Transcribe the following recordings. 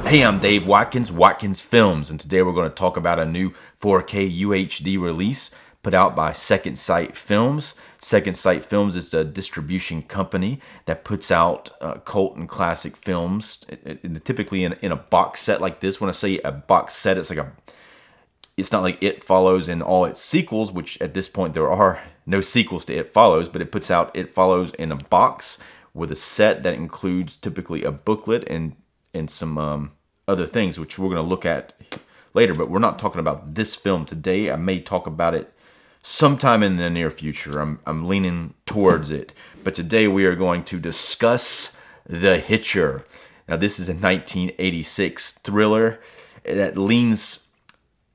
Hey, I'm Dave Watkins, Watkins Films, and today we're going to talk about a new 4K UHD release put out by Second Sight Films. Second Sight Films is a distribution company that puts out cult and classic films, typically in a box set like this. When I say a box set, it's not like It Follows and all its sequels, which at this point there are no sequels to It Follows, but it puts out It Follows in a box with a set that includes typically a booklet and some other things, which we're going to look at later. But we're not talking about this film today. I may talk about it sometime in the near future. I'm leaning towards it. But today we are going to discuss The Hitcher. Now, this is a 1986 thriller that leans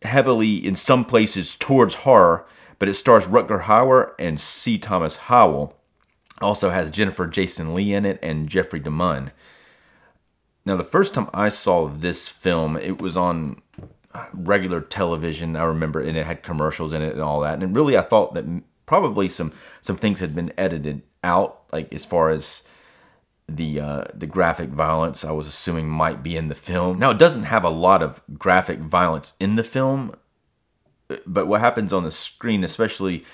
heavily in some places towards horror, but it stars Rutger Hauer and C. Thomas Howell. Also has Jennifer Jason Leigh in it and Jeffrey DeMunn. Now, the first time I saw this film, it was on regular television, I remember, and it had commercials in it and all that. And really, I thought that probably some things had been edited out, like as far as the graphic violence I was assuming might be in the film. Now, it doesn't have a lot of graphic violence in the film, but what happens on the screen, especially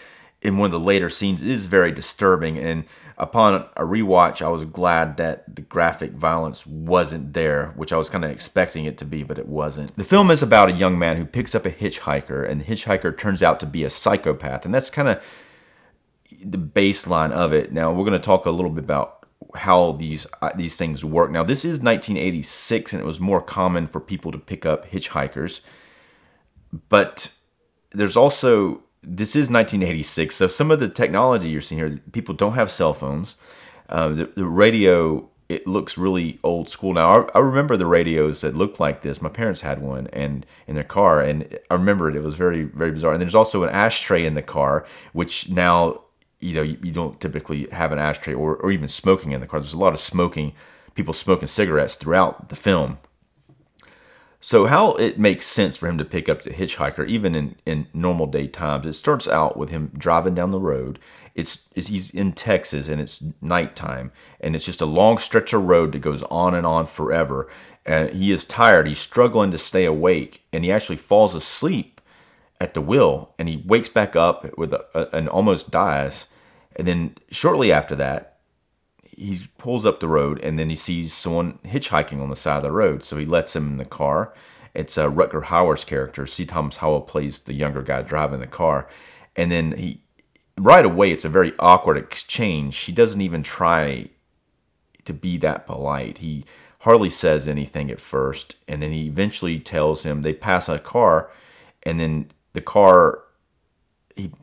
in one of the later scenes, is very disturbing. And upon a rewatch, I was glad that the graphic violence wasn't there, which I was kind of expecting it to be, but it wasn't. The film is about a young man who picks up a hitchhiker, and the hitchhiker turns out to be a psychopath, and that's kind of the baseline of it. Now, we're going to talk a little bit about how these things work. Now, this is 1986, and it was more common for people to pick up hitchhikers, but there's also... This is 1986, so some of the technology you're seeing here, people don't have cell phones. The radio, it looks really old school. Now, I remember the radios that looked like this. My parents had one and in their car, and I remember it. It was very, very bizarre. And there's also an ashtray in the car, which now, you don't typically have an ashtray or even smoking in the car. There's a lot of smoking, people smoking cigarettes throughout the film. So how it makes sense for him to pick up the hitchhiker, even in normal day times, it starts out with him driving down the road. He's in Texas, and it's nighttime, and it's just a long stretch of road that goes on and on forever. And he is tired. He's struggling to stay awake, and he actually falls asleep at the wheel, and he wakes back up and almost dies. And then shortly after that, he pulls up the road, and then he sees someone hitchhiking on the side of the road. So he lets him in the car. It's Rutger Hauer's character. C. Thomas Howell plays the younger guy driving the car. And then right away, it's a very awkward exchange. He doesn't even try to be that polite. He hardly says anything at first. And then he eventually tells him, they pass a car, and then the car...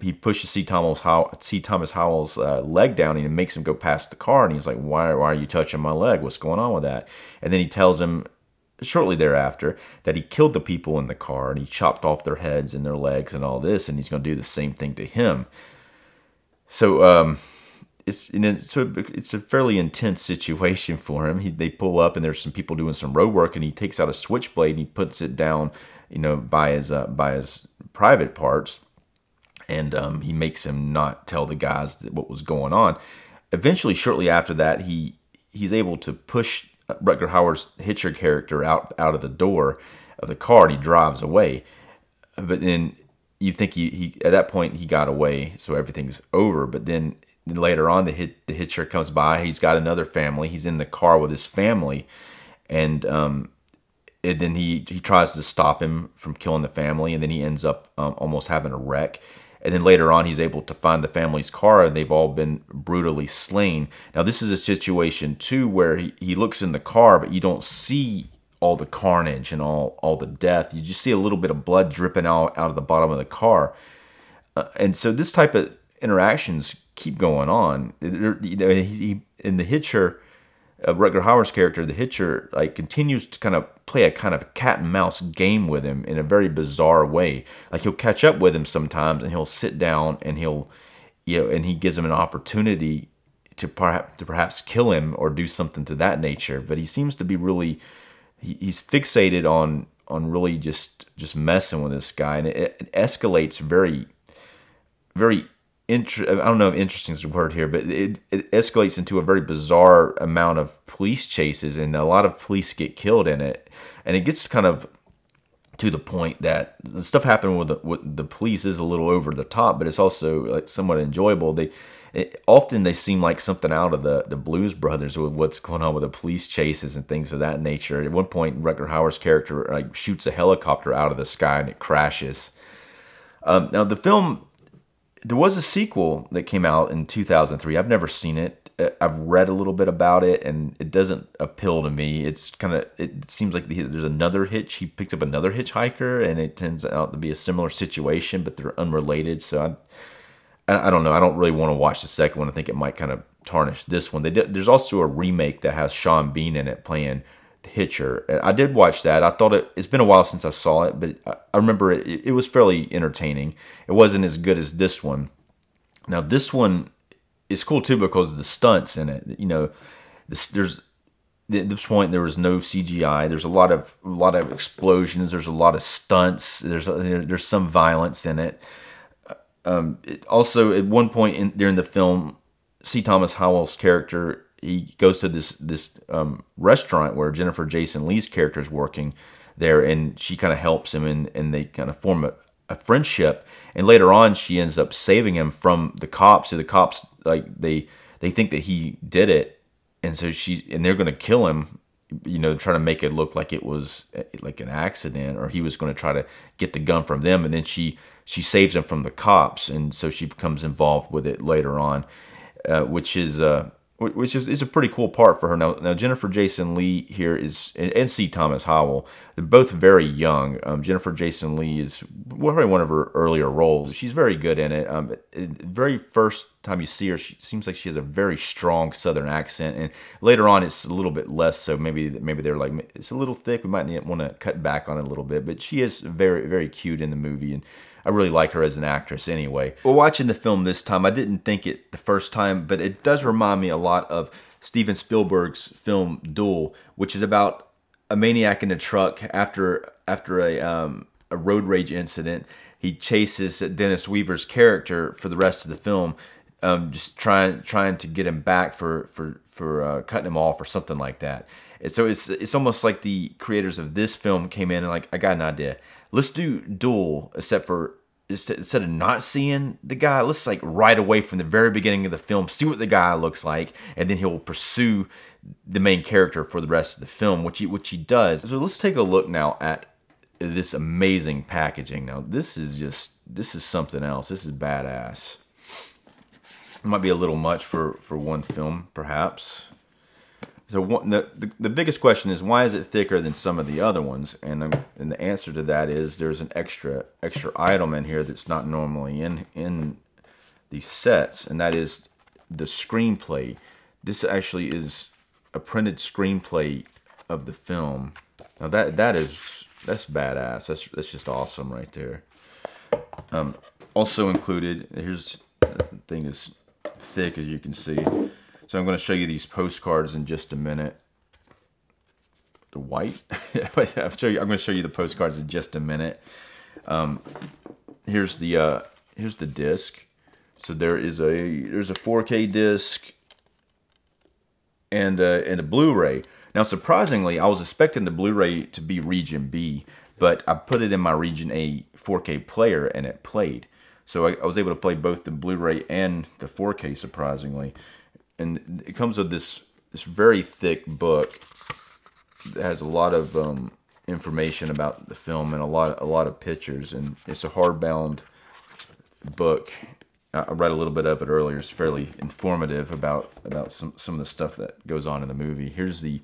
He pushes C. Thomas Howell's leg down, and he makes him go past the car, and he's like, why are you touching my leg? What's going on with that? And then he tells him shortly thereafter that he killed the people in the car, and he chopped off their heads and their legs and all this, and he's going to do the same thing to him. So it's a fairly intense situation for him. They pull up, and there's some people doing some road work, and he takes out a switchblade and he puts it down, by his private parts. And he makes him not tell the guys what was going on. Eventually, shortly after that, he's able to push Rutger Hauer's Hitcher character out of the door of the car, and he drives away. But then you think he at that point he got away, so everything's over. But then later on, the Hitcher comes by. He's got another family. He's in the car with his family, and then he tries to stop him from killing the family, and then he ends up almost having a wreck. And then later on, he's able to find the family's car, and they've all been brutally slain. Now, this is a situation, too, where he looks in the car, but you don't see all the carnage and all the death. You just see a little bit of blood dripping out of the bottom of the car. And so this type of interactions keep going on. In the Hitcher, Rutger Hauer's character, the Hitcher, continues to kind of play a kind of cat and mouse game with him in a very bizarre way. Like, he'll catch up with him sometimes, and he'll sit down, and and he gives him an opportunity to perhaps kill him or do something to that nature. But he seems to be really, he's fixated on really just messing with this guy, and it escalates very, very I don't know if interesting is the word here, but it escalates into a very bizarre amount of police chases, and a lot of police get killed in it. And it gets kind of to the point that the stuff happening with the police is a little over the top, but it's also like somewhat enjoyable. Often they seem like something out of the Blues Brothers with what's going on with the police chases and things of that nature. At one point, Rutger Hauer's character like shoots a helicopter out of the sky and it crashes. Now the film, there was a sequel that came out in 2003. I've never seen it. I've read a little bit about it, and it doesn't appeal to me. It seems like there's another he picks up another hitchhiker, and it turns out to be a similar situation, but they're unrelated. So I don't know. I don't really want to watch the second one. I think it might kind of tarnish this one. There's also a remake that has Sean Bean in it playing Hitcher. I did watch that. I thought it's been a while since I saw it, but I remember it was fairly entertaining. It wasn't as good as this one. Now this one is cool too because of the stunts in it. You know, at this point there was no CGI. There's a lot of explosions. There's a lot of stunts. There's some violence in it. Also, at one point during the film, C. Thomas Howell's character, he goes to this restaurant where Jennifer Jason Leigh's character is working there, and she kind of helps him, and they kind of form a friendship. And later on, she ends up saving him from the cops. So the cops, like they think that he did it, and so they're going to kill him. You know, trying to make it look like it was like an accident, or he was going to try to get the gun from them. And then she saves him from the cops, and so she becomes involved with it later on, which is a pretty cool part for her. Now Jennifer Jason Leigh here and C. Thomas Howell, they're both very young. Jennifer Jason Leigh is probably one of her earlier roles. She's very good in it. Very first time you see her, she seems like she has a very strong Southern accent, and later on it's a little bit less so. Maybe they're like, it's a little thick. We might want to cut back on it a little bit, but she is very, very cute in the movie, and I really like her as an actress anyway. Well, watching the film this time, I didn't think it the first time, but it does remind me a lot of Steven Spielberg's film Duel, which is about a maniac in a truck after a road rage incident. He chases Dennis Weaver's character for the rest of the film, just trying to get him back for cutting him off or something like that. And so it's almost like the creators of this film came in and like, I got an idea. Let's do Duel, instead of not seeing the guy, let's like right away from the very beginning of the film, see what the guy looks like, and then he'll pursue the main character for the rest of the film, which he does. So let's take a look now at this amazing packaging. Now this is something else. This is badass. It might be a little much for one film, perhaps. So the biggest question is, why is it thicker than some of the other ones? And the answer to that is there's an extra item in here that's not normally in these sets, and that is the screenplay. This actually is a printed screenplay of the film. Now that's badass. That's just awesome right there. Also included, here's the thing is thick, as you can see. So I'm going to show you these postcards in just a minute. The white? I'm going to show you the postcards in just a minute. Here's the disc. So there's a 4K disc and a Blu-ray. Now surprisingly, I was expecting the Blu-ray to be region B, but I put it in my region A 4K player and it played. So I was able to play both the Blu-ray and the 4K, surprisingly. And it comes with this very thick book that has a lot of information about the film and a lot of pictures, and it's a hardbound book. I read a little bit of it earlier. It's fairly informative about some of the stuff that goes on in the movie. Here's the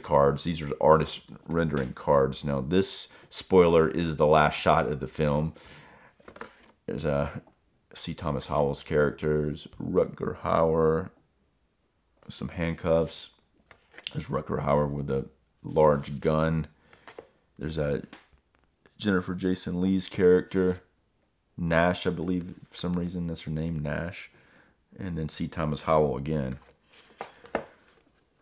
cards. These are artist rendering cards. Now this spoiler is the last shot of the film. There's C. Thomas Howell's characters, Rutger Hauer, some handcuffs. There's Rutger Hauer with a large gun. There's Jennifer Jason Leigh's character, Nash, I believe, for some reason that's her name, Nash. And then C. Thomas Howell again.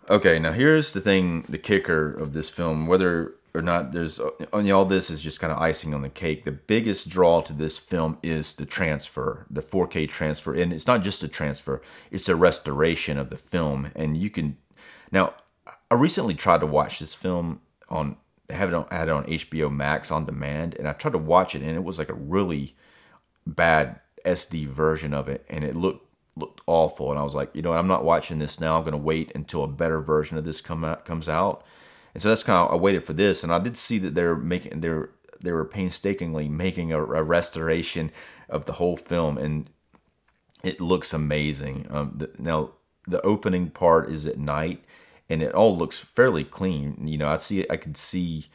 Okay, now here's the thing, the kicker of this film. Whether or not, there's all this is just kind of icing on the cake. The biggest draw to this film is the transfer, the 4K transfer, and it's not just a transfer; it's a restoration of the film. And you can now. I recently tried to watch this film on had it on HBO Max on demand, and I tried to watch it, and it was like a really bad SD version of it, and it looked awful. And I was like, I'm not watching this now. I'm going to wait until a better version of this comes out. And so that's kind of I waited for this, and I did see that they were painstakingly making a restoration of the whole film, and it looks amazing. Now the opening part is at night, and it all looks fairly clean. I could see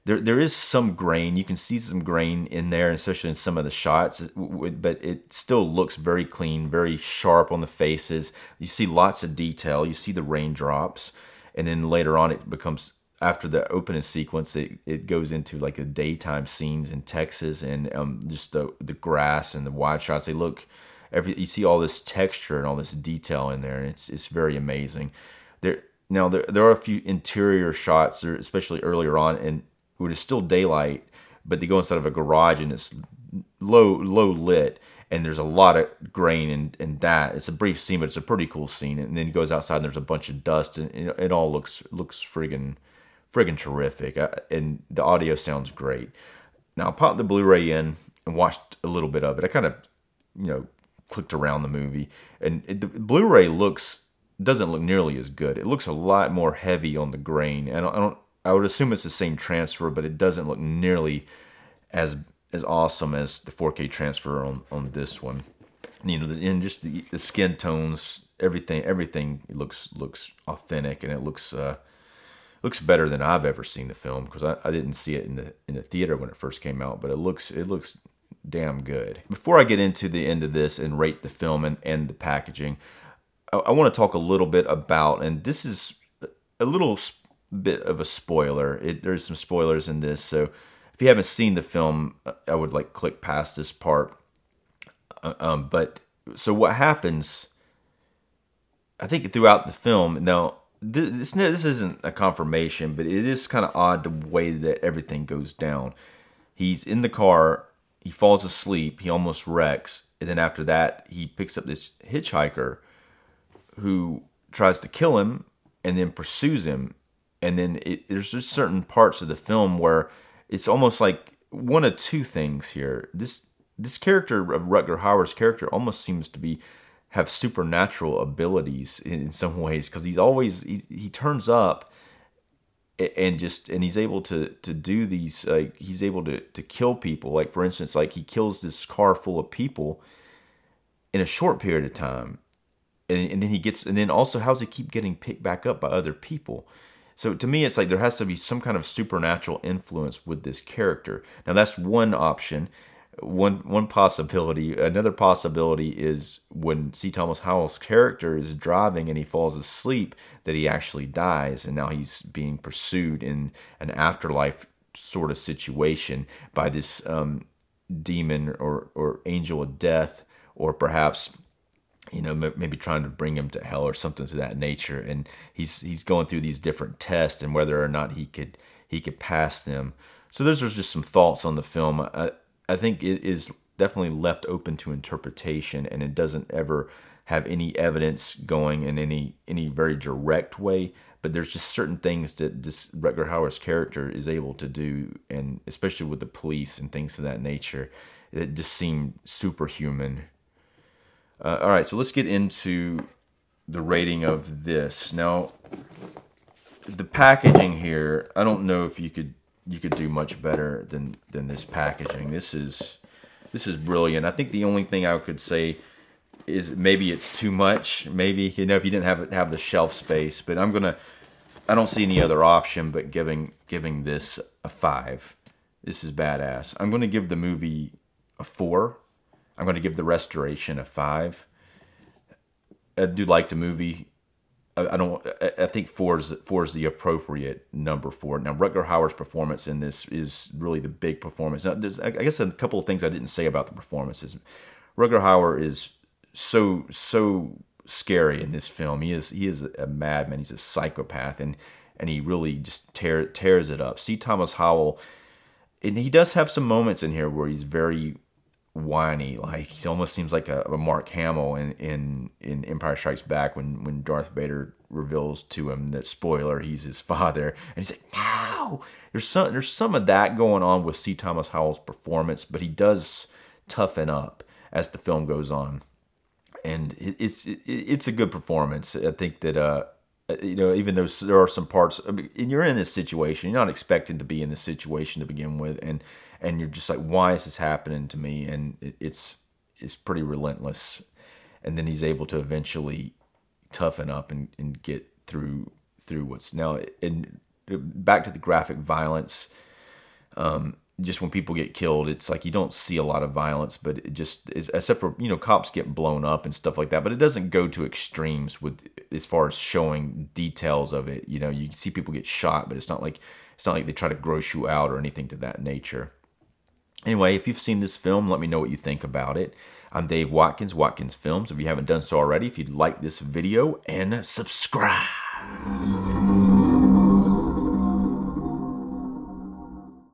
there is some grain. You can see some grain in there, especially in some of the shots, but it still looks very clean, very sharp on the faces. You see lots of detail. You see the raindrops, and then later on it becomes, after the opening sequence, it goes into like the daytime scenes in Texas, and just the grass and the wide shots. They look you see all this texture and all this detail in there, and it's very amazing. There are a few interior shots, especially earlier on, and when it's still daylight, but they go inside of a garage and it's low lit, and there's a lot of grain in that. It's a brief scene, but it's a pretty cool scene. And then he goes outside and there's a bunch of dust, and it all looks friggin' terrific. And the audio sounds great. Now I popped the Blu-ray in and watched a little bit of it. I kind of clicked around the movie, and the Blu-ray doesn't look nearly as good. It looks a lot more heavy on the grain. And I would assume it's the same transfer, but it doesn't look nearly as awesome as the 4K transfer on this one. And just the skin tones, everything looks authentic, and it looks better than I've ever seen the film, because I didn't see it in the theater when it first came out, but it looks damn good. Before I get into the end of this and rate the film and the packaging, I want to talk a little bit about, and this is a little bit of a spoiler. There's some spoilers in this, so if you haven't seen the film, I would click past this part. But so what happens, I think throughout the film, now this isn't a confirmation, but it is kind of odd the way that everything goes down. He's in the car, he falls asleep, he almost wrecks, and then after that, he picks up this hitchhiker who tries to kill him and then pursues him. And then there's just certain parts of the film where it's almost like one of two things here. This character of Rutger Hauer's character almost seems to have supernatural abilities in some ways, because he turns up and he's able to do these, he's able to kill people. Like, for instance, he kills this car full of people in a short period of time. And then also, how's he keep getting picked back up by other people? So to me, it's like there has to be some kind of supernatural influence with this character. Now that's one option, one possibility. Another possibility is when C. Thomas Howell's character is driving and he falls asleep, that he actually dies, and now he's being pursued in an afterlife sort of situation by this demon or angel of death, or perhaps maybe trying to bring him to hell or something to that nature. And he's going through these different tests and whether or not he could pass them. So those are just some thoughts on the film. I think it is definitely left open to interpretation, and it doesn't ever have any evidence going in any very direct way. But there's just certain things that this Rutger Hauer's character is able to do, and especially with the police and things of that nature, it just seemed superhuman. All right, so let's get into the rating of this. Now, the packaging here, I don't know if you could do much better than this packaging. This is brilliant. I think the only thing I could say is maybe it's too much. Maybe if you didn't have the shelf space, but I don't see any other option but giving this a 5. This is badass. I'm gonna give the movie a 4. I'm going to give the restoration a 5. I do like the movie. I think 4 is the appropriate number for it. Now, Rutger Hauer's performance in this is really the big performance. Now, there's, I guess, a couple of things I didn't say about the performances. Rutger Hauer is so scary in this film. He is a madman. He's a psychopath, and and he really just tears it up. C. Thomas Howell, and he does have some moments in here where he's very whiny, like he almost seems like a Mark Hamill in Empire Strikes Back when Darth Vader reveals to him that, spoiler, he's his father, and he's like, no. There's some of that going on with C. Thomas Howell's performance, but he does toughen up as the film goes on, and it's a good performance. I think that even though there are some parts, I mean, and you're in this situation, you're not expecting to be in this situation to begin with, and you're just like, why is this happening to me? And it's pretty relentless. And then he's able to eventually toughen up and get through what's now. And back to the graphic violence, just when people get killed, it's like you don't see a lot of violence, but it just is, except for, cops get blown up and stuff like that, but it doesn't go to extremes with as far as showing details of it. You can see people get shot, but it's not like they try to gross you out or anything to that nature. Anyway, if you've seen this film, let me know what you think about it. I'm Dave Watkins, Watkins Films. If you haven't done so already, if you'd like this video, and subscribe.